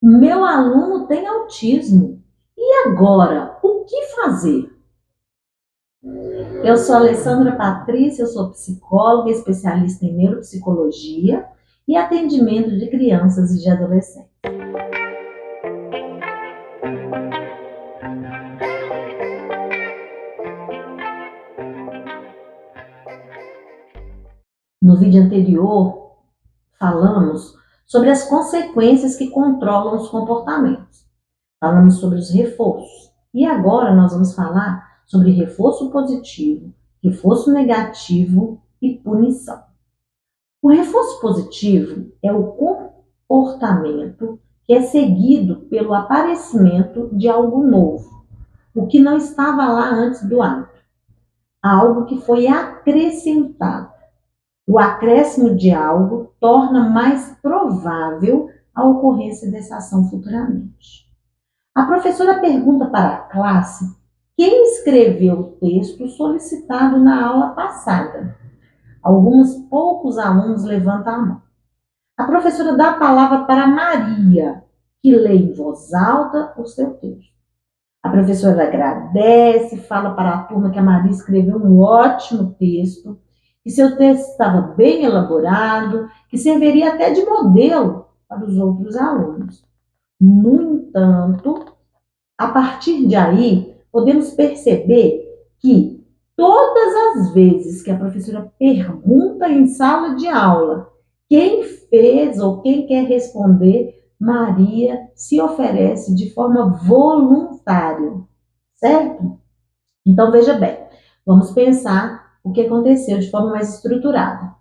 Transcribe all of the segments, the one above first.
Meu aluno tem autismo. E agora, o que fazer? Eu sou Alessandra Patrícia, eu sou psicóloga, especialista em neuropsicologia e atendimento de crianças e de adolescentes. No vídeo anterior, falamos sobre as consequências que controlam os comportamentos. Falamos sobre os reforços. E agora nós vamos falar sobre reforço positivo, reforço negativo e punição. O reforço positivo é o comportamento que é seguido pelo aparecimento de algo novo, o que não estava lá antes do ato, algo que foi acrescentado. O acréscimo de algo torna mais provável a ocorrência dessa ação futuramente. A professora pergunta para a classe quem escreveu o texto solicitado na aula passada. Alguns poucos alunos levantam a mão. A professora dá a palavra para Maria, que lê em voz alta o seu texto. A professora agradece, fala para a turma que a Maria escreveu um ótimo texto, que seu texto estava bem elaborado, que serviria até de modelo para os outros alunos. No entanto, a partir de aí, podemos perceber que todas as vezes que a professora pergunta em sala de aula quem fez ou quem quer responder, Maria se oferece de forma voluntária, certo? Então, veja bem, vamos pensar o que aconteceu de forma mais estruturada.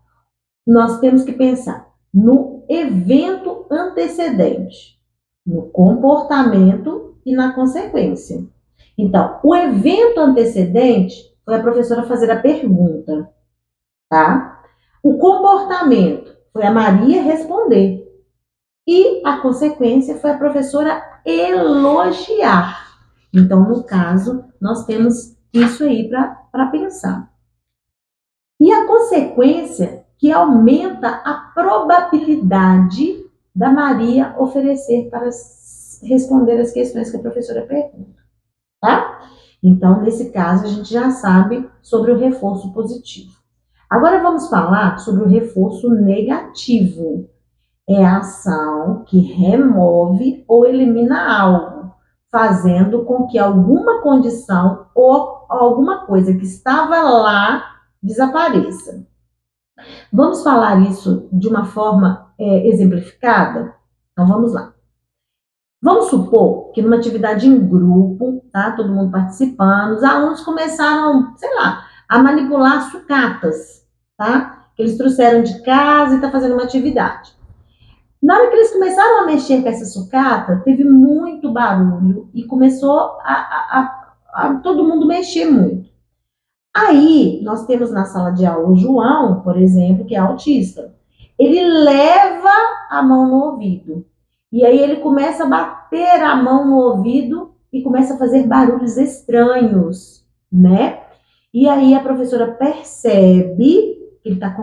Nós temos que pensar no evento antecedente, no comportamento e na consequência. Então, o evento antecedente foi a professora fazer a pergunta, tá? O comportamento foi a Maria responder. E a consequência foi a professora elogiar. Então, no caso, nós temos isso aí para pensar. E a consequência que aumenta a probabilidade da Maria oferecer para responder as questões que a professora pergunta, tá? Então, nesse caso, a gente já sabe sobre o reforço positivo. Agora vamos falar sobre o reforço negativo. É a ação que remove ou elimina algo, fazendo com que alguma condição ou alguma coisa que estava lá desapareça. Vamos falar isso de uma forma exemplificada? Então vamos lá. Vamos supor que numa atividade em grupo, tá? Todo mundo participando, os alunos começaram, sei lá, a manipular sucatas, tá? Que eles trouxeram de casa e está fazendo uma atividade. Na hora que eles começaram a mexer com essa sucata, teve muito barulho e começou a todo mundo mexer muito. Aí, nós temos na sala de aula o João, por exemplo, que é autista. Ele leva a mão no ouvido. E aí ele começa a bater a mão no ouvido e começa a fazer barulhos estranhos, né? E aí a professora percebe que ele tá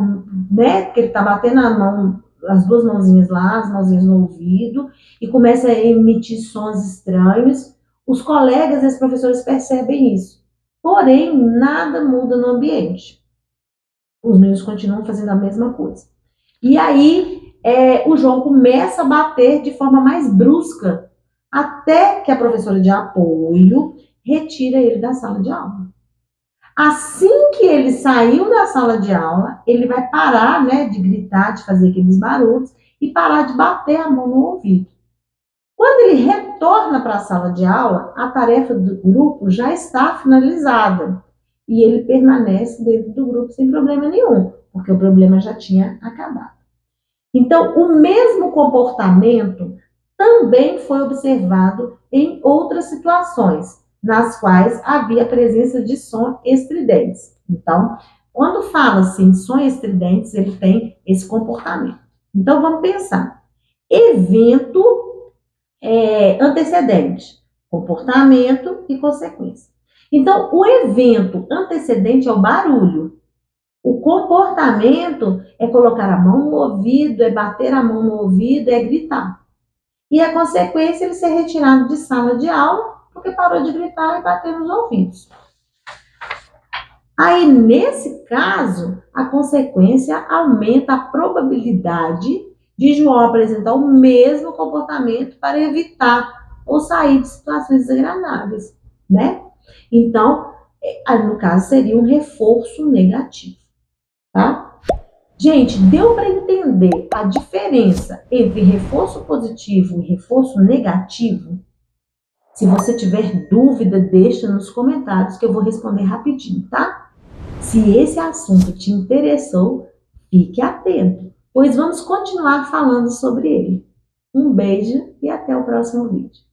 que ele tá batendo a mão, as duas mãozinhas lá, as mãozinhas no ouvido, e começa a emitir sons estranhos. Os colegas e as professoras percebem isso. Porém, nada muda no ambiente. Os meninos continuam fazendo a mesma coisa. E aí, o João começa a bater de forma mais brusca, até que a professora de apoio retira ele da sala de aula. Assim que ele saiu da sala de aula, ele vai parar, né, de gritar, de fazer aqueles barulhos e parar de bater a mão no ouvido. Quando ele retorna para a sala de aula, a tarefa do grupo já está finalizada e ele permanece dentro do grupo sem problema nenhum, porque o problema já tinha acabado. Então, o mesmo comportamento também foi observado em outras situações, nas quais havia a presença de som estridentes. Então, quando fala-se em som estridentes, ele tem esse comportamento. Então, vamos pensar. Evento antecedente, comportamento e consequência. Então, o evento antecedente é o barulho. O comportamento é colocar a mão no ouvido, é bater a mão no ouvido, é gritar. E a consequência é ele ser retirado de sala de aula porque parou de gritar e bater nos ouvidos. Aí, nesse caso, a consequência aumenta a probabilidade de João apresentar o mesmo comportamento para evitar ou sair de situações desagradáveis, né? Então, no caso, seria um reforço negativo, tá? Gente, deu para entender a diferença entre reforço positivo e reforço negativo? Se você tiver dúvida, deixa nos comentários que eu vou responder rapidinho, tá? Se esse assunto te interessou, fique atento, pois vamos continuar falando sobre ele. Um beijo e até o próximo vídeo.